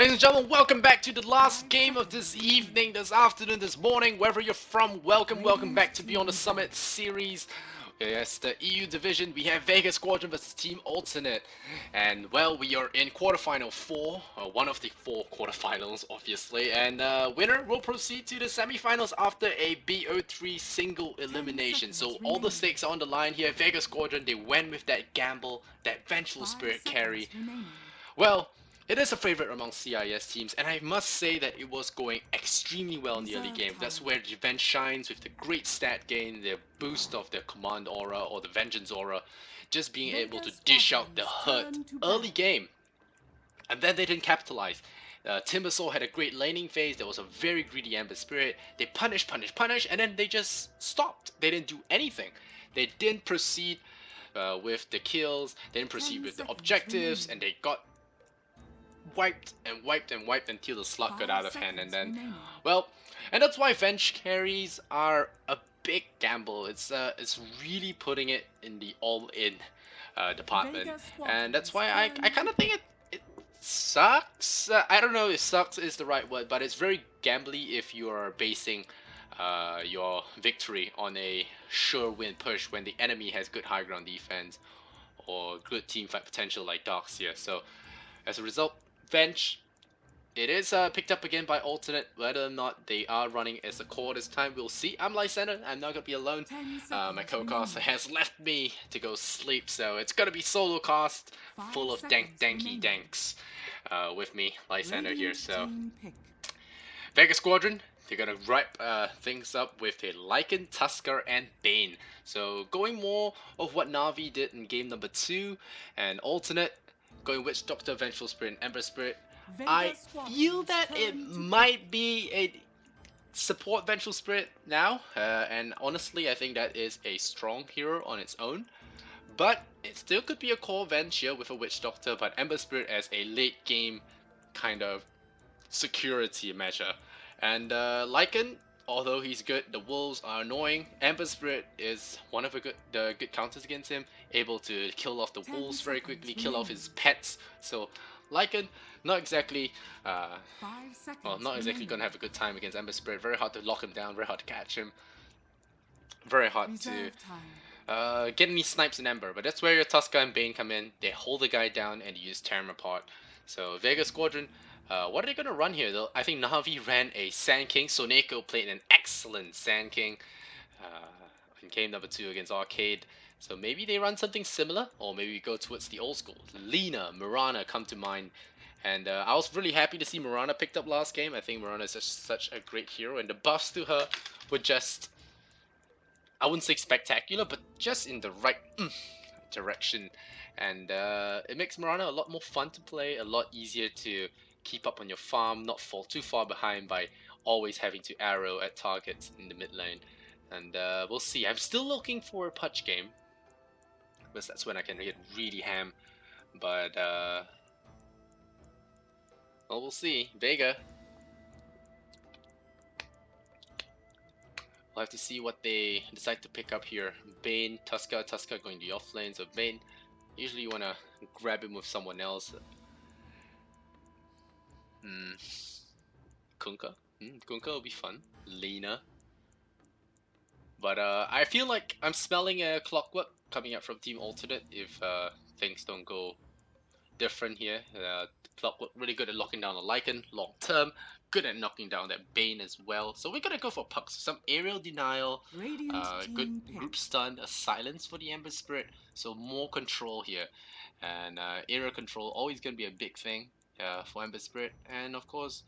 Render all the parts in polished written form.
Ladies and gentlemen, welcome back to the last game of this evening, this afternoon, this morning, wherever you're from. Welcome back to Beyond the Summit series. Yes, the EU division, we have Vega Squadron versus Team Alternate. And, well, we are in quarterfinal 4, one of the 4 quarterfinals, obviously. And winner will proceed to the semifinals after a BO3 single elimination. So all the stakes are on the line here. Vega Squadron, they went with that gamble, that vengeful spirit carry. Well, it is a favorite among CIS teams, and I must say that it was going extremely well in the early game. That's where the Revenge shines with the great stat gain, the boost of the Command Aura or the Vengeance Aura, just being able to dish out the hurt early game. And then they didn't capitalize. Timbersaw had a great laning phase. There was a very greedy Ember Spirit. They punish, and then they just stopped. They didn't do anything. They didn't proceed with the kills. They didn't proceed with the objectives, and they got wiped until the slug got out of hand. And then, well, and that's why Venge carries are a big gamble. It's really putting it in the all-in department, and that's why I kind of think it sucks. I don't know if sucks is the right word, but it's very gambly if you are basing your victory on a sure win push when the enemy has good high ground defense or good team fight potential like Doxia. So as a result, Venge, it is picked up again by Alternate. Whether or not they are running as a core this time, we'll see. I'm Lysander. I'm not going to be alone. My co-caster has left me to go sleep, so it's going to be solo cast full of danky danks with me, Lysander here. So, Vega Squadron, they're going to wrap things up with a Lycan, Tusker, and Bane. So, going more of what Na'Vi did in game number 2, and Alternate going Witch Doctor, Vengeful Spirit, and Ember Spirit. I feel that it might be a support Vengeful Spirit now, and honestly I think that is a strong hero on its own. But it still could be a core Venge here with a Witch Doctor, but Ember Spirit as a late game kind of security measure. And Lycan, although he's good, the wolves are annoying. Ember Spirit is one of the good counters against him, able to kill off the wolves very quickly, kill off his pets. So Lycan, not exactly gonna have a good time against Ember Spirit. Very hard to lock him down, very hard to catch him, very hard to get any snipes in Ember. But that's where your Tusker and Bane come in. They hold the guy down and use tear him apart. So Vega Squadron, what are they gonna run here though? I think Na'Vi ran a Sand King. Soneko played an excellent Sand King in game number 2 against Arcade. So maybe they run something similar, or maybe we go towards the old school. Lina, Mirana come to mind. And I was really happy to see Mirana picked up last game. I think Mirana is just such a great hero, and the buffs to her were just, I wouldn't say spectacular, but just in the right direction. And it makes Mirana a lot more fun to play, a lot easier to keep up on your farm, not fall too far behind by always having to arrow at targets in the mid lane. And we'll see. I'm still looking for a Pudge game, because that's when I can hit really ham. But well, we'll see. Vega, we'll have to see what they decide to pick up here. Bane, Tusker going to the off lane. So Bane, usually you want to grab him with someone else. Kunkka. Kunkka will be fun. Lina. But I feel like I'm smelling a clockwork coming up from Team Alternate if things don't go different here. Clockwork really good at locking down a Lycan long term, good at knocking down that Bane as well. So we're gonna go for pucks. Some aerial denial, good group stun, a silence for the Ember Spirit. So more control here, and aerial control always gonna be a big thing for Ember Spirit. And of course,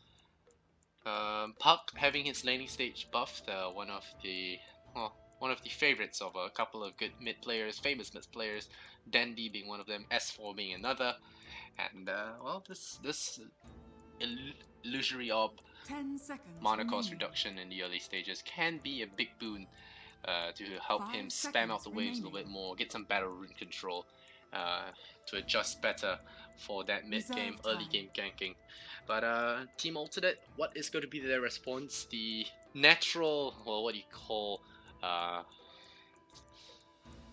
Puck having his laning stage buffed, one of the favorites of a couple of good mid players, famous mid players, Dandy being one of them, S4 being another. And well, this illusory orb mana cost reduction in the early stages can be a big boon to help him spam out the waves a little bit more, get some better rune control to adjust better for that mid game, early game ganking. But Team Alternate, what is going to be their response? The natural, well, what do you call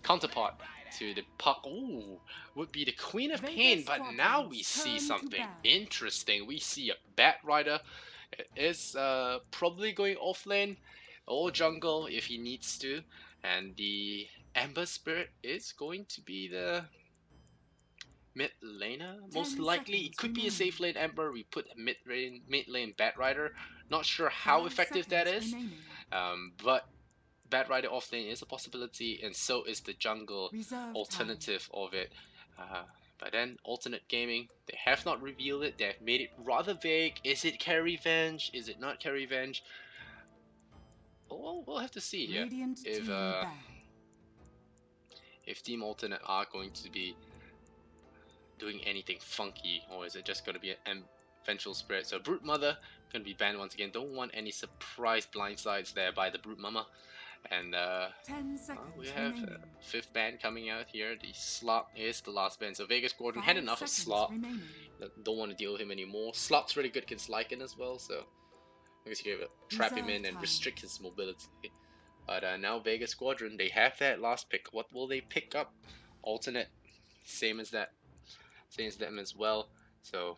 counterpart to the puck. Ooh, would be the Queen of Vega Pain, but now we Squadron's see turn to something battle. interesting. We see a Bat Rider. It is probably going off lane or jungle if he needs to, and the Ember Spirit is going to be the mid laner. Most 10 likely, it seconds could be a remaining. safe lane Ember. We put a mid lane Bat Rider. Not sure how 5 effective that seconds is, remaining. but Bat Rider off lane is a possibility, and so is the jungle Reserve alternative of it. But then, alternate gaming, they have not revealed it. They have made it rather vague. Is it carry venge? Is it not carry venge? Well, we'll have to see here Radiant if team back. if Team Alternate are going to be doing anything funky, or is it just going to be an eventual spirit? So Brute Mother going to be banned once again. Don't want any surprise blindsides there by the Brute Mama. And 10 seconds we have remaining. fifth ban coming out here. The slot is the last ban. So Vega Squadron 5 had enough of seconds slot. remaining. Don't want to deal with him anymore. Slot's really good against Lycan as well, so I guess you can trap him in and restrict his mobility. But now Vega Squadron, they have that last pick. What will they pick up? Alternate, same as that, same as them as well. So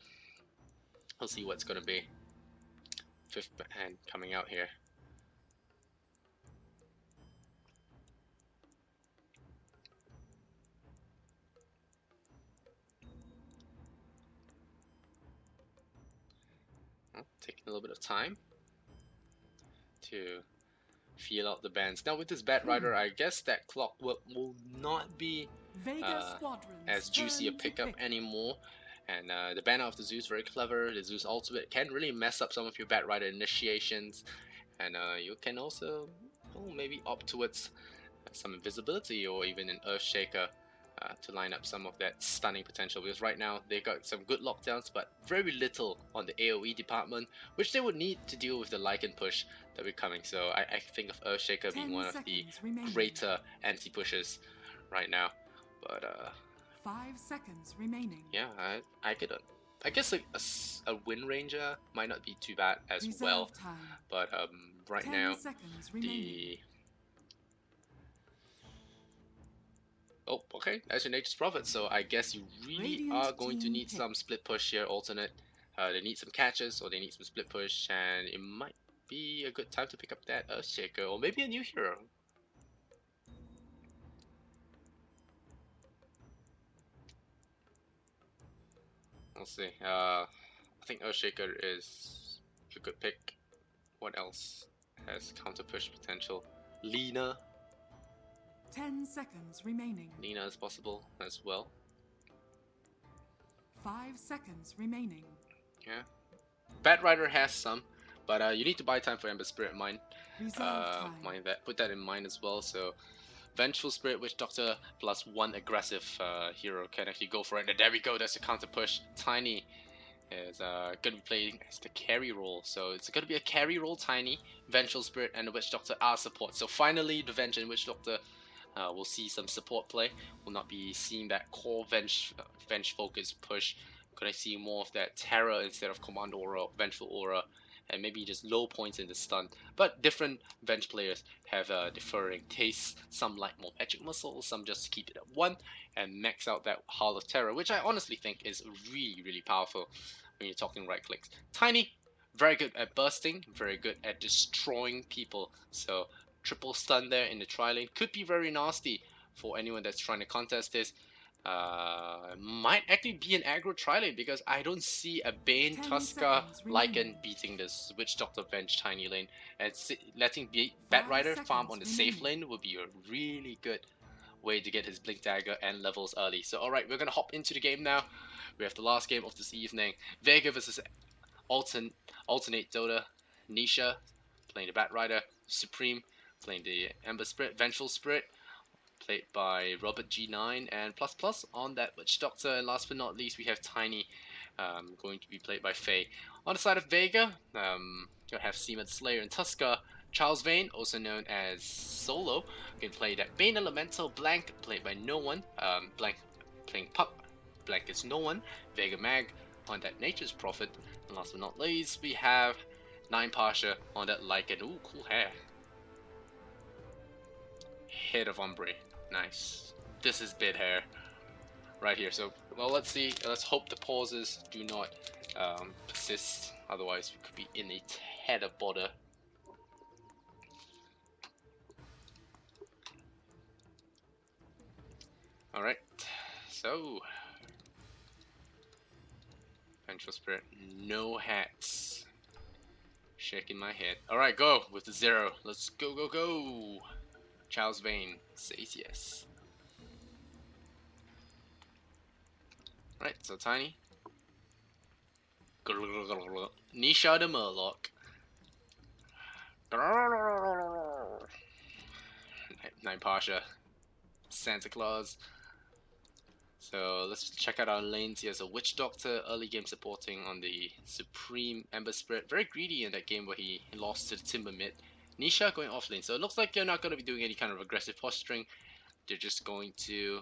we'll see what's gonna be. Fifth hand coming out here. Taking a little bit of time to feel out the bands. Now with this Bat Rider, I guess that clock will not be as juicy a pickup anymore. And the banner of the Zeus very clever. The Zeus ultimate can really mess up some of your Bat Rider initiations, and you can also maybe opt towards some invisibility or even an Earthshaker to line up some of that stunning potential, because right now they got some good lockdowns but very little on the AoE department, which they would need to deal with the Lycan push that will be coming. So I think of Earthshaker being one of the greater anti-pushes right now. But 5 seconds remaining. yeah, I guess a Wind Ranger might not be too bad as well. But right now the oh, okay, that's your Nature's Prophet, so I guess you really are going to need some split push here, alternate. They need some catches, or they need some split push, and it might be a good time to pick up that Earthshaker, or maybe a new hero. We'll see. I think Earthshaker is a good pick. What else has counter push potential? Lina. 10 seconds remaining. Lina is possible as well. 5 seconds remaining. Yeah. Bat Rider has some, but you need to buy time for Ember Spirit Mind. Mind that. Put that in mind as well. So Vengeful Spirit Witch Doctor plus one aggressive hero can actually go for it. And there we go. That's the counter push. Tiny is going to be playing as the carry role. So it's going to be a carry role. Tiny, Vengeful Spirit, and the Witch Doctor are support. So finally, the Venge and Witch Doctor will see some support play. We'll not be seeing that core Venge focus push. Could I see more of that Terror instead of Command Aura, Vengeful Aura, and maybe just low points in the stun. But different Venge players have differing tastes. Some like more magic muscle, some just keep it at 1 and max out that Heart of Terror, which I honestly think is really, really powerful when you're talking right clicks. Tiny, very good at bursting, very good at destroying people. So triple stun there in the tri-lane could be very nasty for anyone that's trying to contest this. Might actually be an aggro tri-lane, because I don't see a Bane, Tusker, Lycan beating this Witch Doctor Venge tiny lane, and letting Bat Rider farm on the safe lane would be a really good way to get his Blink Dagger and levels early. So alright, we're gonna hop into the game now. We have the last game of this evening. Vega versus Alternate Dota. Nisha playing the Bat Rider. Supreme playing the Ember Spirit, Vengeful Spirit, played by Robert G9 and Plus Plus on that Witch Doctor. And last but not least, we have Tiny going to be played by Faye. On the side of Vega, you'll have Seaman Slayer and Tusker. Charles Vane, also known as Solo, can play that Bane Elemental. Blank, played by no one. Blank playing Pup. Blank is no one. Vega Mag on that Nature's Prophet. And last but not least, we have Nine Pasha on that Lycan. Ooh, cool hair. Head of Ombre. Nice. this is bit hair right here. So, well, let's see. Let's hope the pauses do not persist. Otherwise, we could be in a tad of bother. Alright, so Vengeful Spirit, no hats. Shaking my head. Alright, go with the 0. Let's go, go, go. Charles Vane says yes. Alright, so Tiny. Nisha the Murloc. Night Pasha. Santa Claus. So let's check out our lanes here. So Witch Doctor, early game supporting on the Supreme Ember Spirit. Very greedy in that game where he lost to the Timber mid. Nisha going off lane. So it looks like they're not going to be doing any kind of aggressive posturing. They're just going to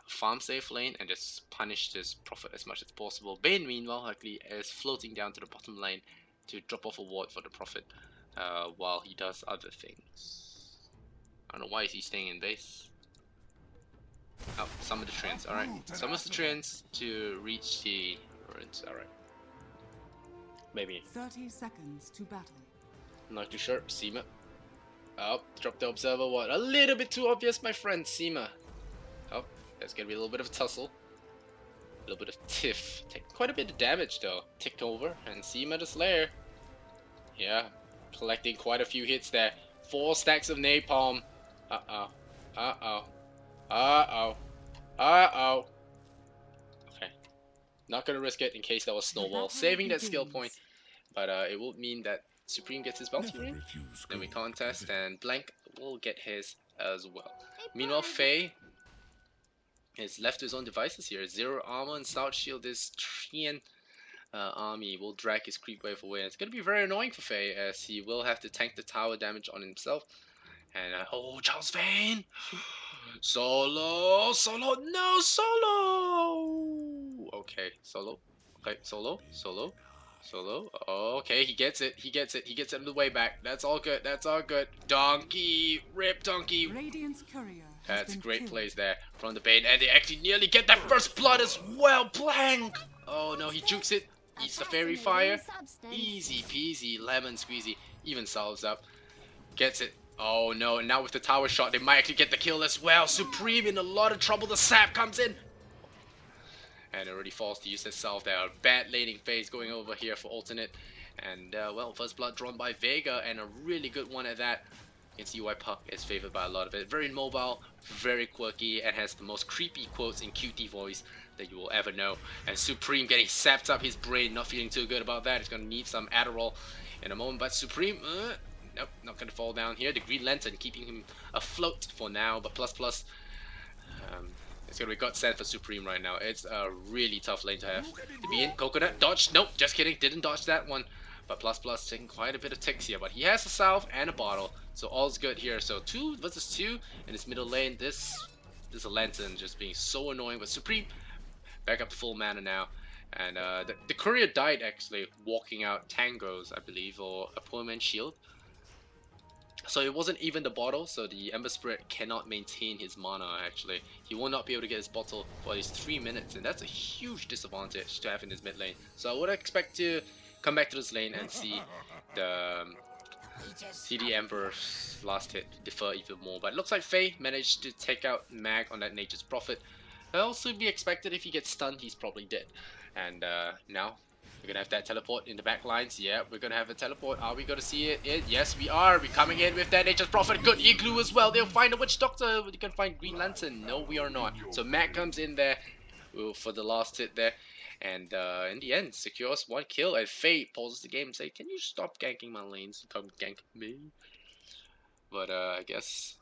farm safe lane and just punish this Prophet as much as possible. Bane, meanwhile, likely is floating down to the bottom lane to drop off a ward for the Prophet while he does other things. I don't know why is he staying in base. Oh, summon the trends. Alright. Summons the trends to reach the ruins. Alright. Maybe. 30 seconds to battle. Not too sure. Seema. Oh, drop the observer. What? A little bit too obvious, my friend. Seema. Oh, there's gonna be a little bit of a tussle. A little bit of tiff. Take quite a bit of damage though. Ticked over. And Seema the Slayer. Yeah. Collecting quite a few hits there. 4 stacks of napalm. Uh-oh. Uh-oh. Uh-oh. Uh-oh. Okay. Not gonna risk it in case that was snowball. Saving that skill point. But it will mean that Supreme gets his bounty ring. Then we contest and Blank will get his as well. Meanwhile, Faye is left to his own devices here. 0 armor and stout shield. This Trian army will drag his creep wave away. And it's gonna be very annoying for Faye as he will have to tank the tower damage on himself. And oh, Charles Vane! Solo! Solo! No! Solo! Okay, Solo. Okay, Solo. Solo. Solo. Okay, he gets it. He gets it. He gets it on the way back. That's all good. That's all good. Donkey! Rip Donkey! Radiant's courier. That's great plays there from the Bane. And they actually nearly get that first blood as well. Blank! Oh no, he jukes it. Eats the fairy fire. Easy peasy. Lemon squeezy. Even solves up. Gets it. Oh no, and now with the tower shot, they might actually get the kill as well. Supreme in a lot of trouble. The sap comes in. And already falls to use itself there. A bad laning phase going over here for alternate. And well, first blood drawn by Vega, and a really good one at that. You can see why Puck is favored by a lot of it. Very mobile, very quirky, and has the most creepy quotes in QT voice that you will ever know. And Supreme getting sapped up his brain, not feeling too good about that. He's gonna need some Adderall in a moment. But Supreme, nope, not gonna fall down here. The Green Lantern keeping him afloat for now, but plus, it's gonna be godsend for Supreme right now. It's a really tough lane to have to be in. Coconut, dodge, nope, just kidding, didn't dodge that one. But plus taking quite a bit of ticks here, but he has a salve and a bottle, so all's good here. So 2 versus 2 in this middle lane. This is a Lantern just being so annoying, but Supreme back up to full mana now. And the courier died actually walking out Tangos, I believe, or a poor man's shield. So it wasn't even the bottle, so the Ember Spirit cannot maintain his mana actually. He will not be able to get his bottle for at least 3 minutes, and that's a huge disadvantage to have in his mid lane. So I would expect to come back to this lane and see the Ember's last hit defer even more. But it looks like Faye managed to take out Mag on that Nature's Prophet. It'll also be expected if he gets stunned, he's probably dead. And now we're gonna have that teleport in the back lines. Yeah, we're gonna have a teleport. Are we gonna see it? Yes, we are. We're coming in with that Nature's Prophet. Good Igloo as well. They'll find a Witch Doctor. You can find Green Lantern. No, we are not. So Mac comes in there for the last hit there. And in the end, secures 1 kill. And Faye pauses the game and say, "Can you stop ganking my lanes and come gank me?" But I guess.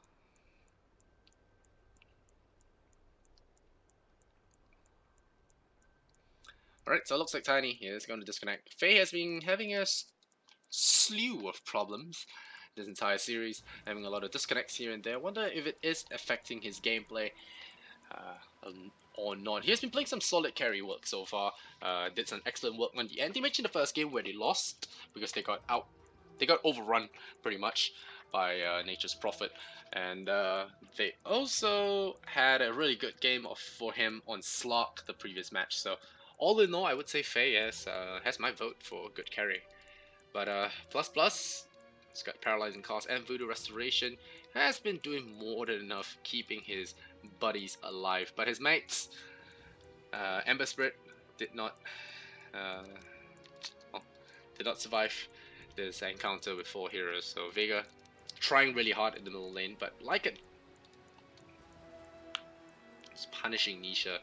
Alright, so it looks like Tiny is going to disconnect. Faye has been having a slew of problems this entire series, having a lot of disconnects here and there. I wonder if it is affecting his gameplay or not. He has been playing some solid carry work so far. Did some excellent work on the anti-match in the first game where they lost because they got out they got overrun pretty much by Nature's Prophet, and they also had a really good game for him on Slark the previous match. So all in all, I would say Faye has my vote for good carry. But plus plus, it's got paralyzing cast and voodoo restoration. Has been doing more than enough keeping his buddies alive. But his mates, Ember Spirit, did not uh, well, did not survive this encounter with 4 heroes. So Vega trying really hard in the middle lane, but like it, it's punishing Nisha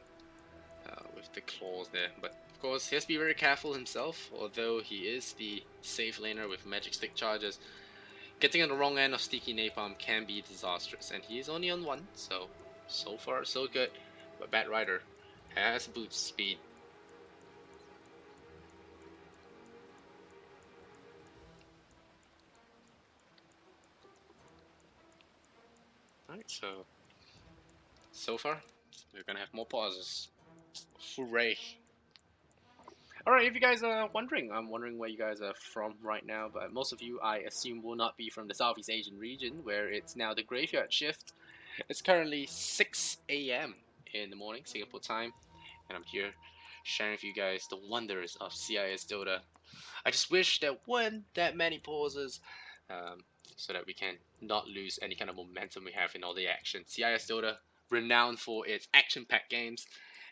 with the claws there. But of course, he has to be very careful himself, although he is the safe laner with magic stick charges. Getting on the wrong end of Sticky Napalm can be disastrous, and he is only on 1, so far so good. But Bat Rider has boost speed. Alright, so far, we're gonna have more pauses. Hooray! Alright, if you guys are wondering, I'm wondering where you guys are from right now, but most of you, I assume, will not be from the Southeast Asian region, where it's now the graveyard shift. It's currently 6 a.m. in the morning, Singapore time, and I'm here sharing with you guys the wonders of CIS Dota. I just wish there weren't that many pauses, so that we can not lose any kind of momentum we have in all the action. CIS Dota, renowned for its action-packed games,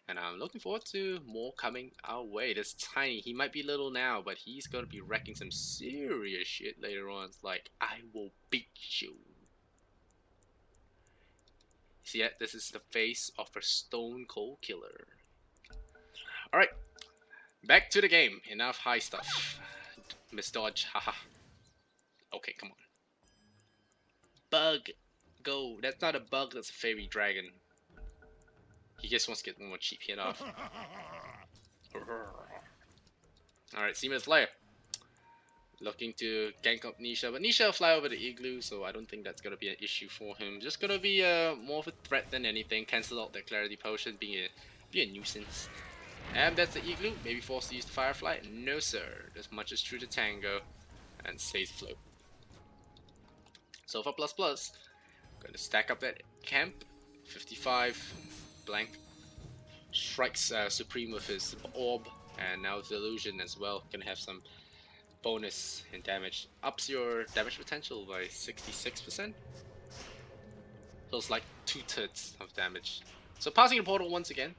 and I'm looking forward to more coming our way. This Tiny, he might be little now, but he's going to be wrecking some serious shit later on. It's like, I will beat you. See it? This is the face of a stone cold killer. Alright, back to the game. Enough high stuff. Miss Dodge, haha. Okay, come on. Bug! Go! That's not a bug, that's a fairy dragon. He just wants to get one more cheap hit off. Alright, Seaman's Lair. Looking to gank up Nisha, but Nisha will fly over the igloo, so I don't think that's gonna be an issue for him. Just gonna be more of a threat than anything. Cancel out that clarity potion, be a nuisance. And that's the igloo. Maybe forced to use the Firefly. No sir. As much as true to tango, and stays float. So for plus plus, gonna stack up that camp. 55 blank. Strikes Supreme with his orb, and now with illusion as well. Gonna have some bonus in damage. Ups your damage potential by 66%. Feels like 2/3 of damage. So passing the portal once again,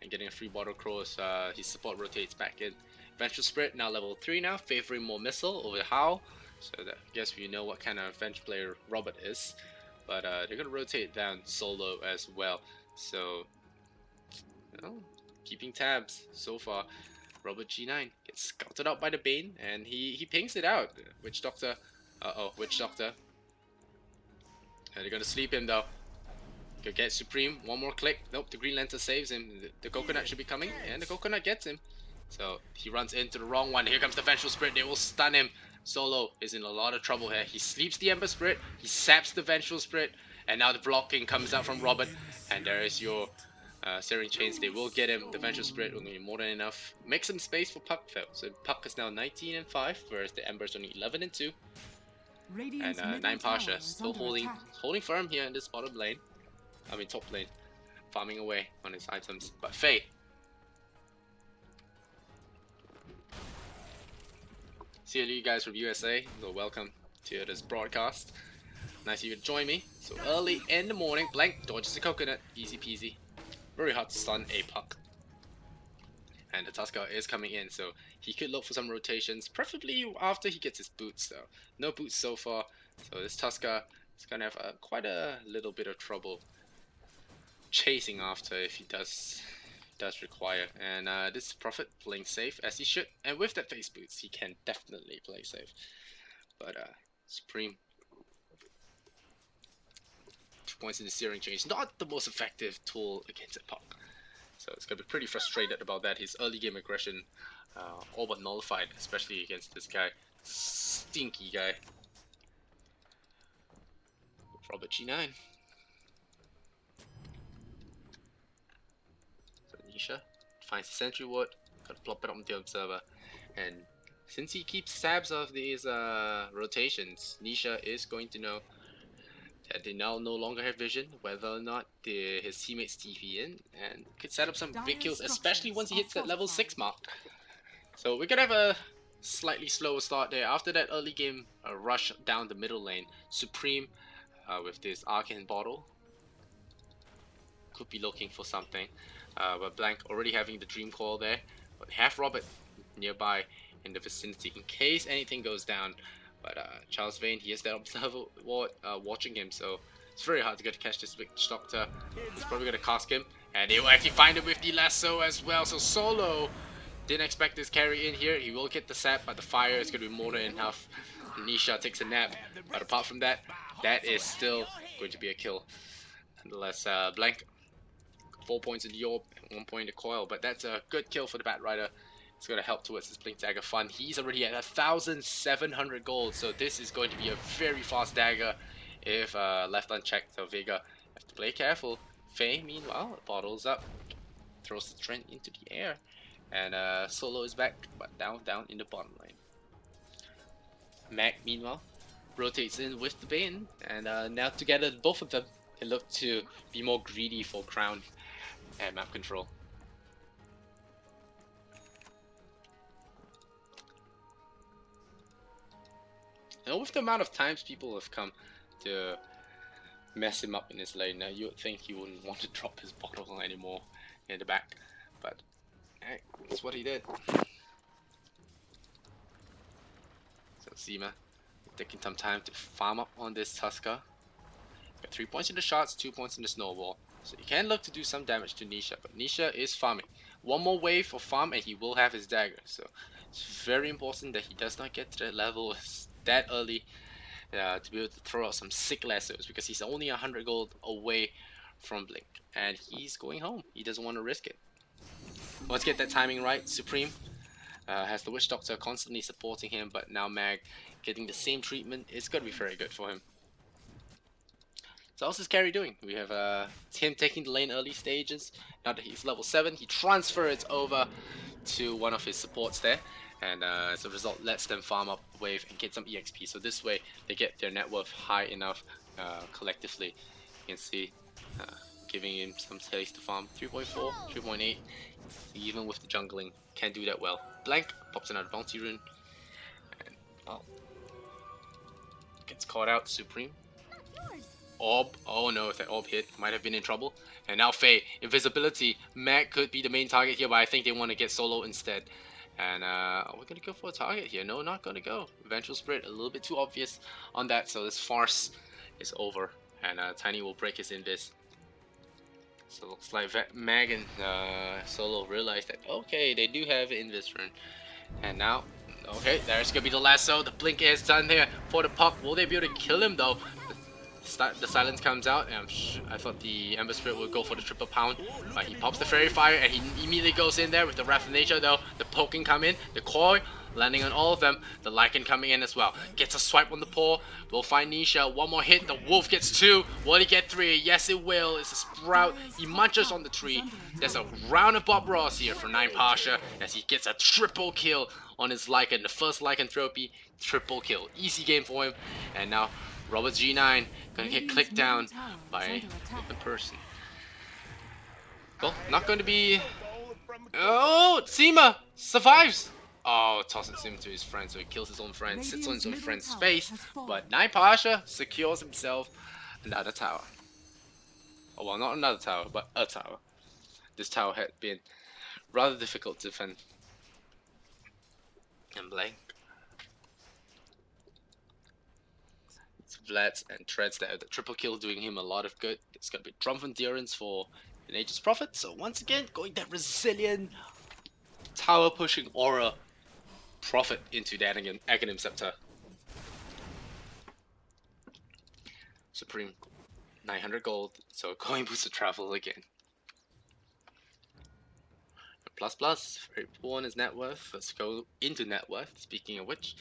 and getting a free bottle cross. His support rotates back in. Vengeful Spirit now level 3 now, favoring more missile over Howl. So that, I guess we know what kind of Venge player Robert is. But they're gonna rotate down solo as well. So, you know, keeping tabs so far. Robert G9 gets scouted out by the Bane, and he pings it out. Witch Doctor, Witch Doctor. And they're gonna sleep him though. Go get Supreme, one more click. Nope, the Green Lantern saves him. The coconut should be coming, and the coconut gets him. So he runs into the wrong one. Here comes the Vengeful Spirit. They will stun him. Solo is in a lot of trouble here. He sleeps the Ember Spirit, he saps the Vengeful Spirit, and now the blocking comes out from Robert. And there is your Searing Chains. They will get him. The Vengeful Spirit will be more than enough. Make some space for Puck though. So Puck is now 19 and 5, whereas the Ember's only 11 and 2. Radiant's And 9 Pasha still holding firm here in this bottom lane. I mean top lane, farming away on his items. But Faye, see you guys from USA, so welcome to this broadcast. Nice of you to join me. So early in the morning, Blank dodges the coconut, easy peasy. Very hard to stun a Puck. And the Tusker is coming in, so he could look for some rotations, preferably after he gets his boots though. No boots so far, so this Tusker is gonna have quite a little bit of trouble chasing after if he does require. And this Prophet playing safe as he should, and with that face boots he can definitely play safe. But Supreme, 2 points in the Searing Change, not the most effective tool against a Puck. So it's gonna be pretty frustrated about that. His early game aggression all but nullified, especially against this guy, stinky guy. Robert G9. So Nisha finds the sentry ward, gotta plop it on the observer, and since he keeps tabs of these rotations, Nisha is going to know that they now no longer have vision, whether or not his teammates TP in, and could set up some big kills, especially once he hits that level 6 mark. So we're gonna have a slightly slower start there. After that early game rush down the middle lane, Supreme with this Arcane Bottle could be looking for something. But Blank already having the Dream Coil there, but have Robert nearby in the vicinity in case anything goes down. But Charles Vane, he has that observer watching him, so it's very hard to get to catch this Witch Doctor. He's probably gonna cast him, and they will actually find him with the lasso as well. So Solo didn't expect this carry in here. He will get the sap, but the fire is gonna be more than enough. Nisha takes a nap, but apart from that, that is still going to be a kill. Nonetheless, Blank 4 points in the orb and 1 point in the coil, but that's a good kill for the Bat Rider. It's going to help towards his Blink Dagger fund. He's already at 1,700 gold, so this is going to be a very fast dagger if left unchecked. So Vega have to play careful. Faye, meanwhile, bottles up, throws the Trent into the air, and Solo is back, but down in the bottom lane. Mag, meanwhile, rotates in with the Bane, and now together both of them can look to be more greedy for crown and map control. And with the amount of times people have come to mess him up in his lane, now you would think he wouldn't want to drop his bottle anymore in the back, but hey, that's what he did. So Seema taking some time to farm up on this Tusker. Got 3 points in the shots, 2 points in the snowball. So you can look to do some damage to Nisha, but Nisha is farming. One more wave of farm and he will have his dagger. So it's very important that he does not get to that level that early to be able to throw out some sick lassos, because he's only 100 gold away from Blink. And he's going home. He doesn't want to risk it. Let's get that timing right. Supreme has the Witch Doctor constantly supporting him, but now Mag getting the same treatment. It's going to be very good for him. So how's his carry doing? We have him taking the lane early stages. Now that he's level 7, he transfers over to one of his supports there, and as a result lets them farm up a wave and get some EXP. So this way they get their net worth high enough collectively. You can see giving him some space to farm. 3.4, 3.8, even with the jungling, can do that well. Blank pops another bounty rune, and gets caught out. Supreme. Orb, oh no, if that orb hit, might have been in trouble. And now Faye, invisibility. Mag could be the main target here, but I think they want to get Solo instead. And are we gonna go for a target here? No, not gonna go. Vengeful Spirit, a little bit too obvious on that, so this farce is over. And Tiny will break his invis. So looks like Mag and Solo realize that, okay, they do have invis rune. And now, okay, there's gonna be the lasso. The blink is done here for the puck. Will they be able to kill him though? The silence comes out, and I thought the Ember Spirit would go for the triple pound, but he pops the Fairy Fire and he immediately goes in there with the Wrath of Nature though. The poking come in, the Koi landing on all of them, the Lycan coming in as well. Gets a swipe on the paw, will find Nisha, one more hit, the Wolf gets 2, will he get 3? Yes it will, it's a Sprout, he munches on the tree. There's a round of Bob Ross here for 9 Pasha as he gets a triple kill on his Lycan, the first Lycanthropy, triple kill. Easy game for him, and now Robert G9 gonna get clicked down by the person. Well, not going to be. Oh, Seema survives. Oh, tosses him to his friend, so he kills his own friend, sits on his own friend's face. But Night Pasha secures himself another tower. Oh well, not another tower, but a tower. This tower had been rather difficult to defend. And Blank. Vlad's and Treads there. The triple kill doing him a lot of good. It's gonna be Drum of Endurance for the Nature's Prophet. So once again, going that resilient tower pushing aura Prophet into that Aghanim Scepter. Supreme 900 gold, so going boost of travel again. Plus, very poor on his net worth. Let's go into net worth. Speaking of which,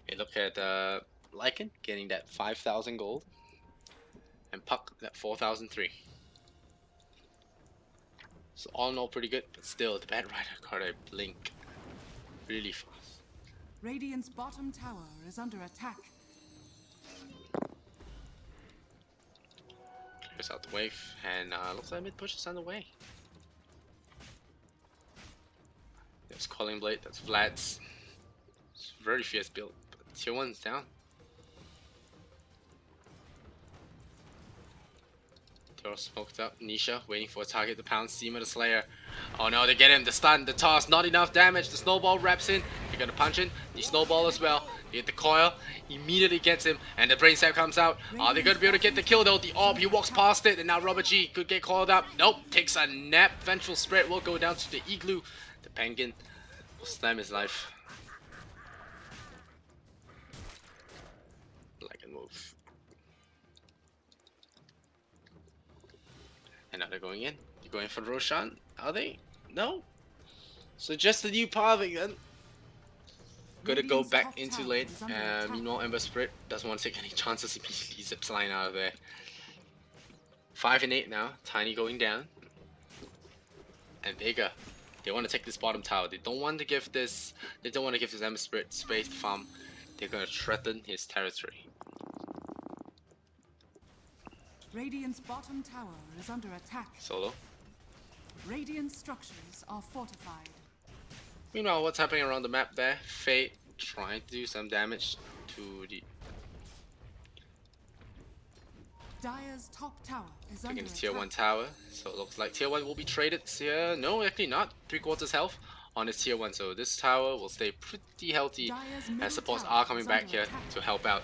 we look at Lycan getting that 5,000 gold, and Puck that 4,003. So all in all pretty good, but still the Bat Rider got a blink really fast. Radiant's bottom tower is under attack. Clears out the wave, and looks like mid push is underway. There's Calling Blade, that's Vlad's. It's a very fierce build, but tier 1's down. They're smoked up. Nisha waiting for a target to pound. Seema the Slayer. Oh no, they get him. The stun, the toss, not enough damage. The snowball wraps in. They're gonna punch in. The snowball as well. They hit the coil. Immediately gets him. And the brain sap comes out. Are they gonna be able to get the kill though? The orb, he walks past it. And now Robert G could get coiled up. Nope. Takes a nap. Vengeful Spirit will go down to the igloo. The penguin will slam his life. Like a move. And now they're going in. They're going for Roshan. Are they? No? So just a new pathing then. Gotta go back into lane. Meanwhile, Ember Spirit doesn't want to take any chances. He zips line out of there. 5 and 8 now. Tiny going down. And Vega, they want to take this bottom tower. They don't want to give this. They don't want to give this Ember Spirit space to farm. They're gonna threaten his territory. Radiant's bottom tower is under attack. Solo. Radiant structures are fortified. Meanwhile, what's happening around the map there? Fate trying to do some damage to the Dire's top tower is under against tier attack. 1 tower. So it looks like tier 1 will be traded here. No, actually not. 3/4 health on his tier 1. So this tower will stay pretty healthy as supports are coming back here to help out.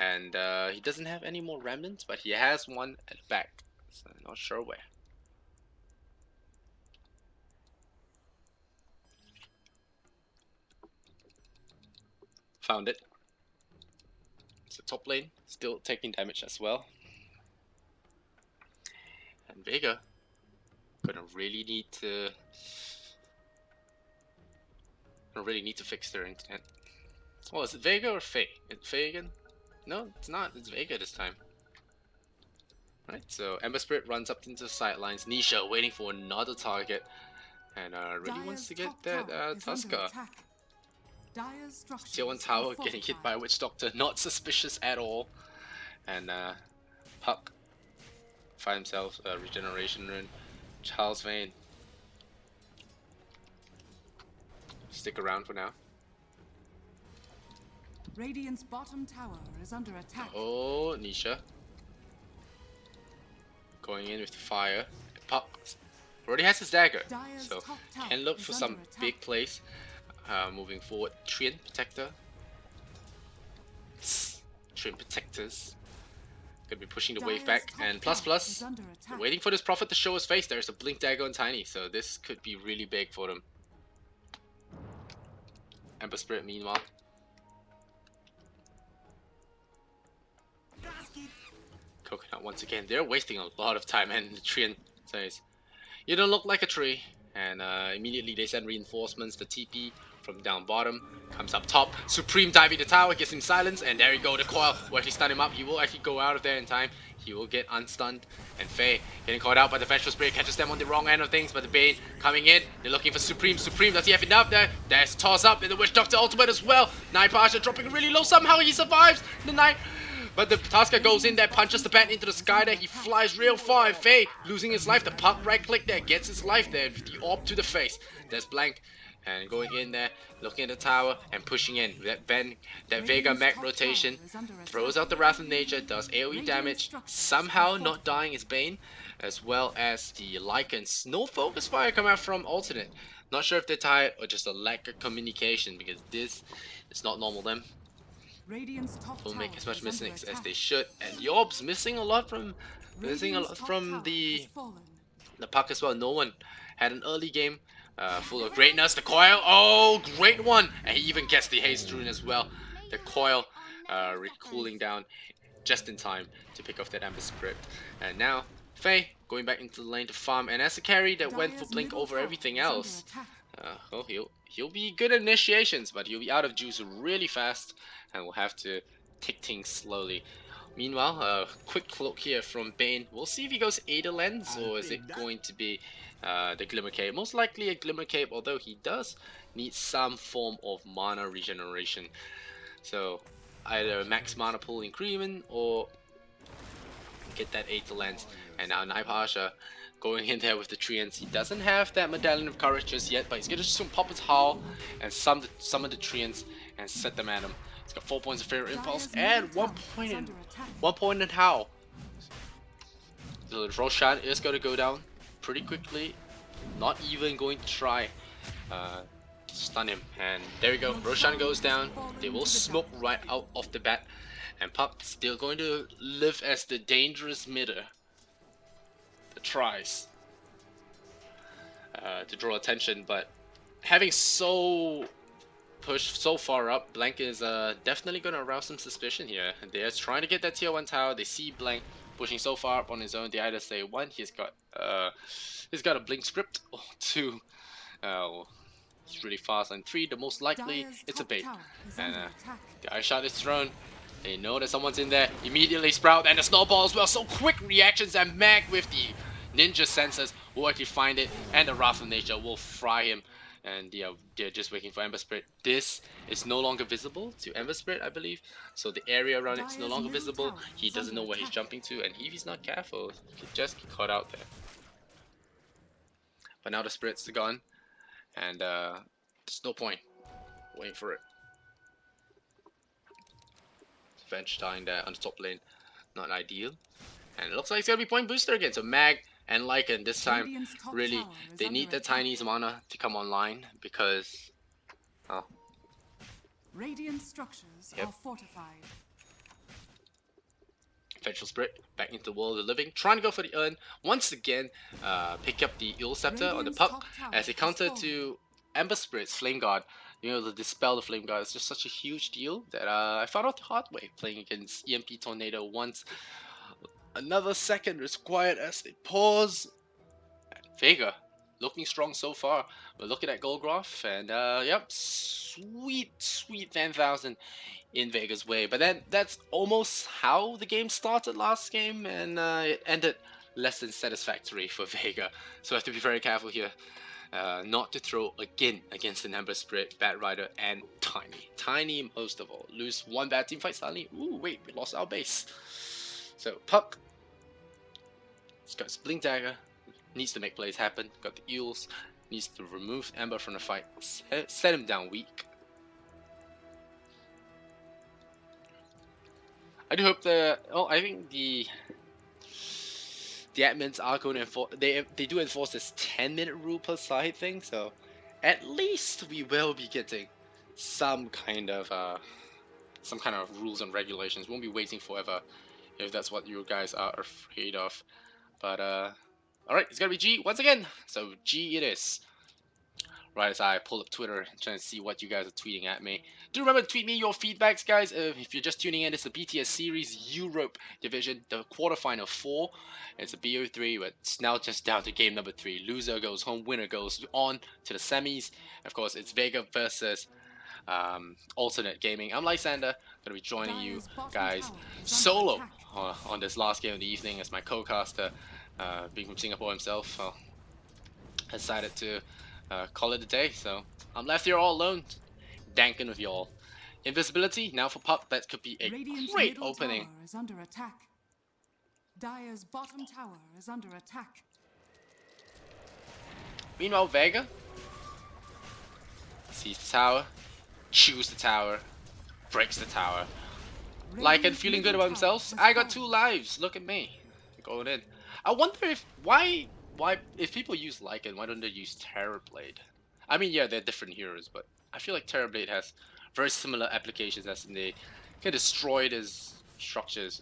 And he doesn't have any more remnants, but he has one at the back. So I'm not sure where. Found it. So top lane still taking damage as well. And Vega gonna really need to fix their internet. Oh, is it Vega or Faye? Is it Faye again? No, it's not. It's Vega this time. Right, so Ember Spirit runs up into the sidelines. Nisha waiting for another target. And really wants to get that Tusker. Tier 1 tower getting hit by a Witch Doctor. Not suspicious at all. And Puck find himself a regeneration rune. Charles Vane. Stick around for now. Radiant's bottom tower is under attack. Oh, Nisha. Going in with the fire. Puck already has his dagger. So can look for some big plays. Moving forward. Trian Protector. Trian Protectors. Gonna be pushing the wave back. And plus. Waiting for this Prophet to show his face. There's a Blink Dagger on Tiny. So this could be really big for them. Ember Spirit meanwhile. Coconut once again. They're wasting a lot of time, and the Trian says, "You don't look like a tree." And immediately they send reinforcements. The TP from down bottom comes up top. Supreme diving the tower, gives him silence, and there you go. The coil will actually stun him up. He will actually go out of there in time. He will get unstunned. And Faye getting caught out by the Vengeful Spirit, catches them on the wrong end of things. But the Bane coming in. They're looking for Supreme. Supreme, does he have enough there? There's toss up in the Witch Doctor ultimate as well. Night Pasha dropping really low. Somehow he survives the night. But the Tusker goes in there, punches the bat into the sky there. He flies real far. And Faye losing his life. The Puck right click there, gets his life there. The orb to the face. There's Blank. And going in there, looking at the tower and pushing in. That Vega mech rotation throws out the Wrath of Nature, does AoE damage, somehow not dying is Bane, as well as the Lycans. No focus fire come out from alternate. Not sure if they're tired or just a lack of communication, because this is not normal them. Don't make as much missing as they should, and the orb's missing a lot from the Puck as well. No one had an early game full of greatness. The coil, oh, great one, and he even gets the haste rune as well. The coil cooling down just in time to pick off that Ember Spirit. And now Faye going back into the lane to farm, and as a carry that went for Blink over everything else. Oh, he'll be good at initiations, but he'll be out of juice really fast, and we'll have to take things slowly. Meanwhile, a quick look here from Bane. We'll see if he goes Ada Lens, or is it going to be the Glimmer Cape. Most likely a Glimmer Cape, although he does need some form of mana regeneration. So either max mana pool increment or get that Aether Lens. And now Naipasha going in there with the treants. He doesn't have that Medallion of Courage just yet, but he's gonna soon pop his Howl and summon the treants and set them at him. He's got 4 points of Fair Impulse and 1 point in Howl. So Roshan is gonna go down pretty quickly. Not even going to try to stun him. And there we go. Roshan goes down. They will smoke right out of the bat. And Pup still going to live as the dangerous midder that tries to draw attention, but having pushed so far up, Blank is definitely going to arouse some suspicion here. They're trying to get that tier 1 tower. They see Blank pushing so far up on his own. They either say 1, he's got a blink script, or 2, he's really fast, and 3, the most likely it's a bait. And the Ice Shard is thrown. They know that someone's in there. Immediately Sprout and the snowball as well. So quick reactions, and Mag with the ninja sensors will actually find it, and the Wrath of Nature will fry him. And yeah, they're just waiting for Ember Spirit. This is no longer visible to Ember Spirit, I believe. So the area around it's no longer visible. He doesn't know where he's jumping to, and if he's not careful, he could just get caught out there. But now the Spirit's gone, and there's no point waiting for it. Venge dying there on the top lane, not ideal. And it looks like it's gonna be point booster again. So Mag and Lycan this time, really, they need the Tiny's mana to come online because, oh, Radiant structures are fortified. Vengeful Spirit back into the world of the living, trying to go for the urn once again. Pick up the Eel Scepter on the Pup as a counter to Ember Spirit's Flame Guard. You know, to dispel the Flame Guard is just such a huge deal that I found out the hard way playing against EMP Tornado once. Another second required as they pause. Vega looking strong so far. We're looking at gold graph, and yep, sweet 10,000 in Vega's way. But then that's almost how the game started last game, and it ended less than satisfactory for Vega. So I have to be very careful here. Not to throw again against an Ember Spirit, Bat Rider, and Tiny. Tiny most of all. Lose one bad team fight suddenly. Ooh, wait, we lost our base. So Puck, he's got his Blink Dagger, needs to make plays happen. Got the Eels, needs to remove Ember from the fight, set him down weak. I do hope I think the admins are going to enforce, they do enforce this 10-minute rule per side thing, so at least we will be getting some kind of rules and regulations. We won't be waiting forever if that's what you guys are afraid of. But alright, it's gonna be G once again, so G it is. Right as I pull up Twitter trying to see what you guys are tweeting at me. Do remember to tweet me your feedbacks, guys. If you're just tuning in, it's the BTS Series Europe Division, the quarterfinal 4. It's a BO3, but it's now just down to game number 3. Loser goes home, winner goes on to the semis. Of course, it's Vega versus Alternate Gaming. I'm Lysander, gonna be joining you guys solo on this last game of the evening as my co-caster, being from Singapore himself. Well, decided to call it a day, so I'm left here all alone, danking with y'all. Invisibility now for Pup. That could be a great opening. Tower is under attack. Dire's bottom tower is under attack. Meanwhile, Vega sees the tower, chews the tower, breaks the tower. Lycan feeling good about himself. I got 2 lives. Look at me going in. I wonder if if people use Lycan, why don't they use Terrorblade? I mean, yeah, they're different heroes, but I feel like Terrorblade has very similar applications, as in they can destroy these structures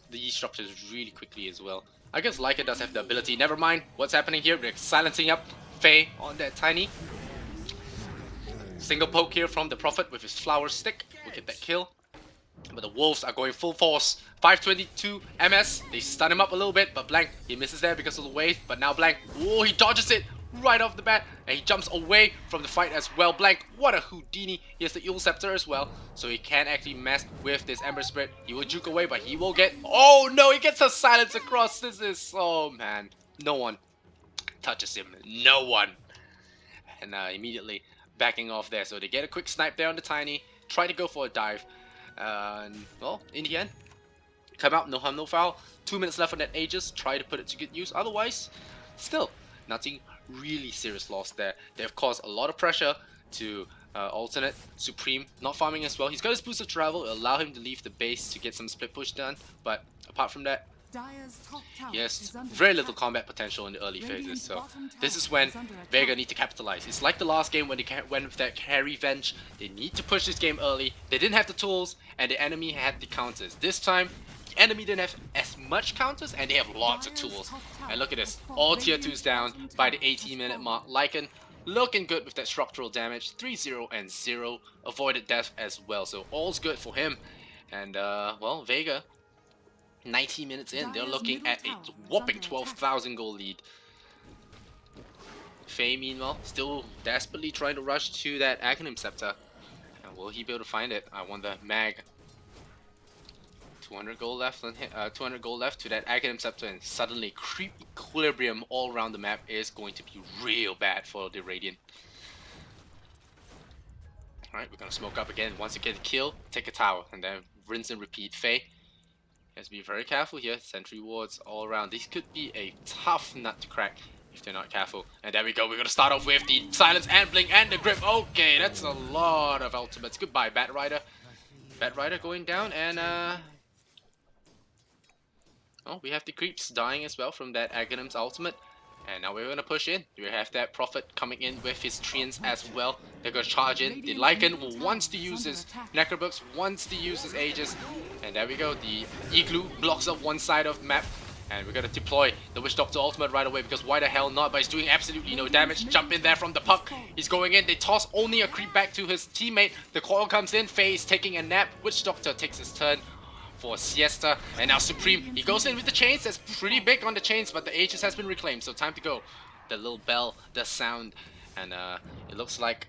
really quickly as well. I guess Lycan does have the ability. Never mind what's happening here. They're silencing up Faye on that Tiny. Single poke here from the Prophet with his flower stick. We'll get that kill. But the Wolves are going full force. 522 MS. They stun him up a little bit, but Blank, he misses there because of the wave. But now Blank, oh, he dodges it right off the bat, and he jumps away from the fight as well. Blank, what a Houdini. He has the Eel Scepter as well, so he can't actually mess with this Ember Spirit. He will juke away, but he will get, oh no, he gets a silence across. This is, oh man, no one. touches him. No one. And immediately backing off there. So they get a quick snipe there on the Tiny. Try to go for a dive. And, well, in the end, come out, no harm, no foul. 2 minutes left on that Aegis. Try to put it to good use. Otherwise, still, nothing really serious loss there. They've caused a lot of pressure to alternate. Supreme not farming as well. He's got his boost of travel. It'll allow him to leave the base to get some split push done. But apart from that, he has very little combat potential in the early phases. So this is when Vega need to capitalize. It's like the last game when they went with that carry venge. They need to push this game early. They didn't have the tools and the enemy had the counters. This time, the enemy didn't have as much counters and they have lots of tools. And look at this, all tier 2s down by the 18-minute mark. Lycan looking good with that structural damage, 3-0 and 0. Avoided death as well, so all's good for him. And well, Vega, 19 minutes in, they're looking at a whopping 12,000 goal lead. Faye, meanwhile, still desperately trying to rush to that Aghanim Scepter. And will he be able to find it? I wonder. Mag. 200 gold left on 200 gold left to that Aghanim Scepter, and suddenly creep equilibrium all around the map is going to be real bad for the Radiant. Alright, we're gonna smoke up again. Once you get a kill, take a tower, and then rinse and repeat. Faye has to be very careful here. Sentry wards all around. This could be a tough nut to crack if they're not careful. And there we go. We're gonna start off with the silence and blink and the grip. Okay, that's a lot of ultimates. Goodbye, Bat Rider. Bat Rider going down, and oh, we have the creeps dying as well from that Aghanim's ultimate. And now we're gonna push in. We have that Prophet coming in with his Treants as well. They're gonna charge in. The Lycan wants to use his Necrobooks, wants to use his Aegis. And there we go. The Igloo blocks up one side of the map. And we're gonna deploy the Witch Doctor ultimate right away, because why the hell not? But he's doing absolutely no damage. Jump in there from the puck. He's going in. They toss only a creep back to his teammate. The coil comes in. Faye is taking a nap. Witch Doctor takes his turn for siesta, and now Supreme, he goes in with the chains. That's pretty big on the chains, but the Aegis has been reclaimed, so time to go. The little bell does sound, and it looks like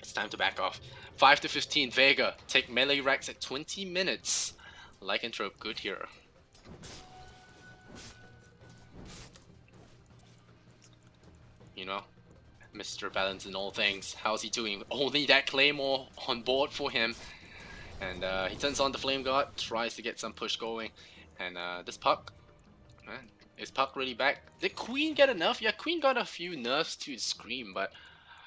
it's time to back off. 5 to 15, Vega take melee racks at 20 minutes. Lycanthrope, good here. You know, Mr. Balance in all things. How's he doing? Only that Claymore on board for him. And he turns on the Flame God, tries to get some push going. And this Puck, man, is Puck really back? Did Queen get enough? Yeah, Queen got a few nerfs to Scream, but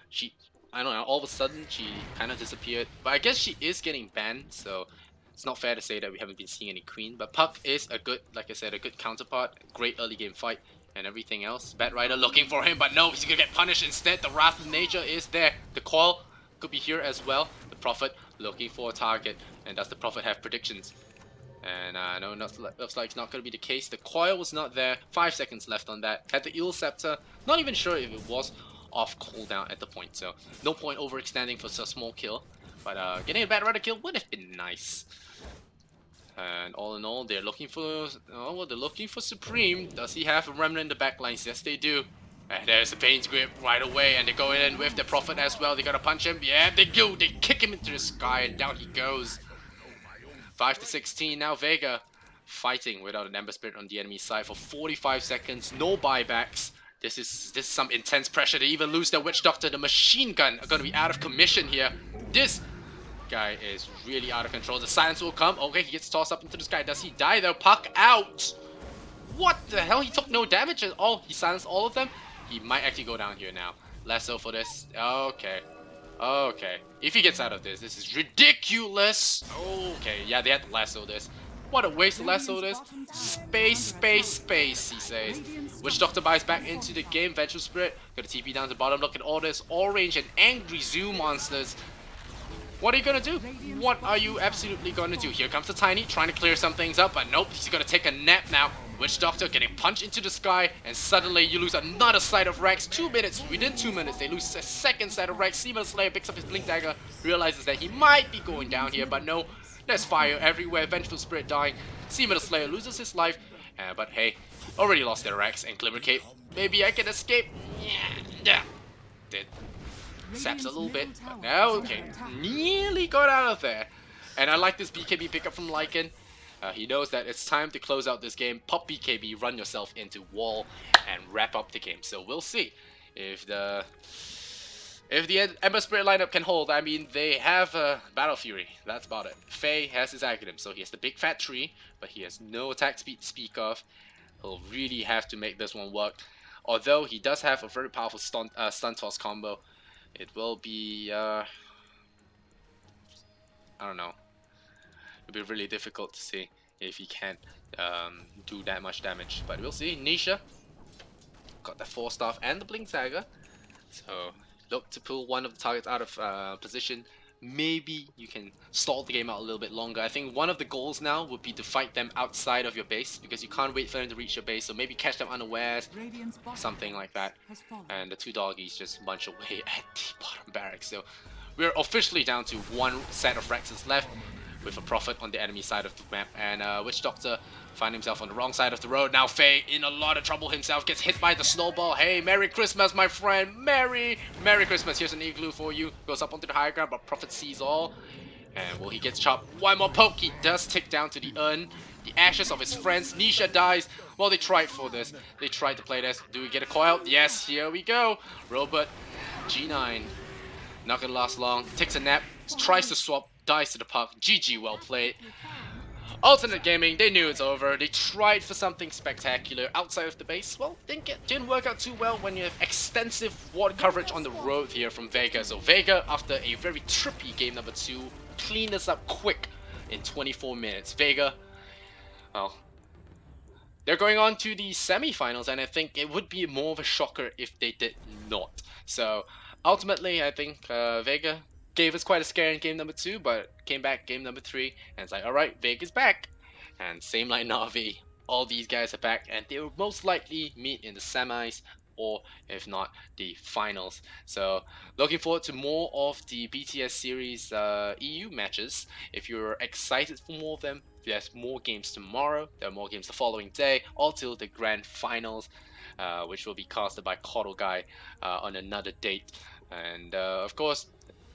she, I don't know, all of a sudden she kind of disappeared. But I guess she is getting banned, so it's not fair to say that we haven't been seeing any Queen. But Puck is a good, like I said, a good counterpart, great early game fight, and everything else. Bat Rider looking for him, but no, he's gonna get punished instead. The Wrath of Nature is there. The Coil could be here as well. The Prophet looking for a target, and does the Prophet have predictions? And no, looks like it's not going to be the case. The Coil was not there. 5 seconds left on that. Had the Eel Scepter. Not even sure if it was off cooldown at the point, so no point overextending for a small kill. But getting a Bat Rider kill would have been nice. And all in all, they're looking for, oh, well, they're looking for Supreme. Does he have a Remnant in the backlines? Yes, they do. And there's the Pain's Grip right away, and they go in with the Prophet as well. They gotta punch him. Yeah, they do. They kick him into the sky, and down he goes. 5 to 16 now. Vega fighting without an Ember Spirit on the enemy side for 45 seconds. No buybacks. This is some intense pressure. They even lose their Witch Doctor. The Machine Gun are gonna be out of commission here. This guy is really out of control. The silence will come. Okay, he gets tossed up into the sky. Does he die though? Puck out. What the hell? He took no damage at all. He silenced all of them. He might actually go down here now. Lasso for this. Okay. Okay. If he gets out of this, this is ridiculous. Okay. Yeah, they had to lasso this. What a waste to lasso this. Space, space, space, he says. Witch Doctor buys back into the game. Vengeful Spirit. Got a TP down to the bottom. Look at all this orange and angry zoo monsters. What are you gonna do? What are you absolutely gonna do? Here comes the Tiny, trying to clear some things up, but nope, he's gonna take a nap now. Witch Doctor getting punched into the sky, and suddenly you lose another side of Rex. 2 minutes, within 2 minutes, they lose a second side of Rex. Seaman Slayer picks up his Blink Dagger, realizes that he might be going down here, but no, there's fire everywhere. Vengeful Spirit dying. Seaman Slayer loses his life, but hey, already lost their Rex and Glimmer Cape. Maybe I can escape. Yeah. Did. Saps a little bit. Okay, nearly got out of there. And I like this BKB pickup from Lycan. He knows that it's time to close out this game, pop BKB, run yourself into wall, and wrap up the game. So we'll see if the Ember Spirit lineup can hold. I mean, they have Battle Fury. That's about it. Faye has his Aghanim, so he has the big fat tree, but he has no attack speed to speak of. He'll really have to make this one work. Although he does have a very powerful stun toss combo, it will be I don't know. It'll be really difficult to see if he can't do that much damage. But we'll see. Nisha got the 4-staff and the Blink Dagger. So look to pull one of the targets out of position. Maybe you can stall the game out a little bit longer. I think one of the goals now would be to fight them outside of your base, because you can't wait for them to reach your base. So maybe catch them unawares, something like that. And the 2 doggies just bunch away at the bottom barracks. So we're officially down to 1 set of Rexes left, with a Prophet on the enemy side of the map, and Witch Doctor find himself on the wrong side of the road. Now Faye in a lot of trouble himself, gets hit by the snowball. Hey, Merry Christmas, my friend. Merry Christmas. Here's an igloo for you. Goes up onto the high ground, but Prophet sees all. And will he get chopped? One more poke. He does tick down to the urn. The ashes of his friends. Nisha dies. Well, they tried for this. They tried to play this. Do we get a coil? Yes, here we go. Robot G9. Not gonna last long. Takes a nap. Tries to swap. Dies to the puck. GG, well played. Alternate Gaming, they knew it's over. They tried for something spectacular outside of the base. Well, didn't work out too well when you have extensive ward coverage on the road here from Vega. So Vega, after a very trippy game number 2, cleaned this up quick in 24 minutes. Vega, well, they're going on to the semi-finals, and I think it would be more of a shocker if they did not. So ultimately, I think Vega gave us quite a scare in game number 2, but came back game number 3, and it's like, alright, Vega's back. And same like Na'Vi, all these guys are back, and they will most likely meet in the semis, or if not, the finals. So looking forward to more of the BTS series EU matches. If you're excited for more of them, there's more games tomorrow, there are more games the following day, all till the grand finals, which will be casted by Coddle Guy on another date. And of course,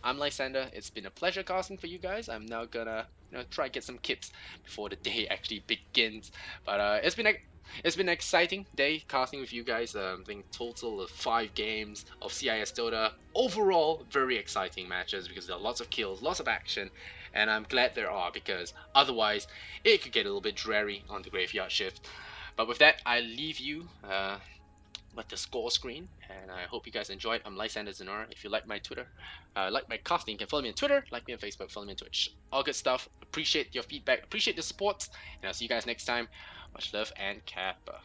I'm Lysander. It's been a pleasure casting for you guys. I'm now gonna try and get some kips before the day actually begins. But it's been an exciting day casting with you guys. I think total of 5 games of CIS Dota. Overall, very exciting matches because there are lots of kills, lots of action, and I'm glad there are, because otherwise it could get a little bit dreary on the graveyard shift. But with that, I leave you with the score screen, and I hope you guys enjoyed. I'm Lysander Zenora. If you like my Twitter, like my casting, you can follow me on Twitter, like me on Facebook, follow me on Twitch. All good stuff. Appreciate your feedback, appreciate the support, and I'll see you guys next time. Much love and Kappa.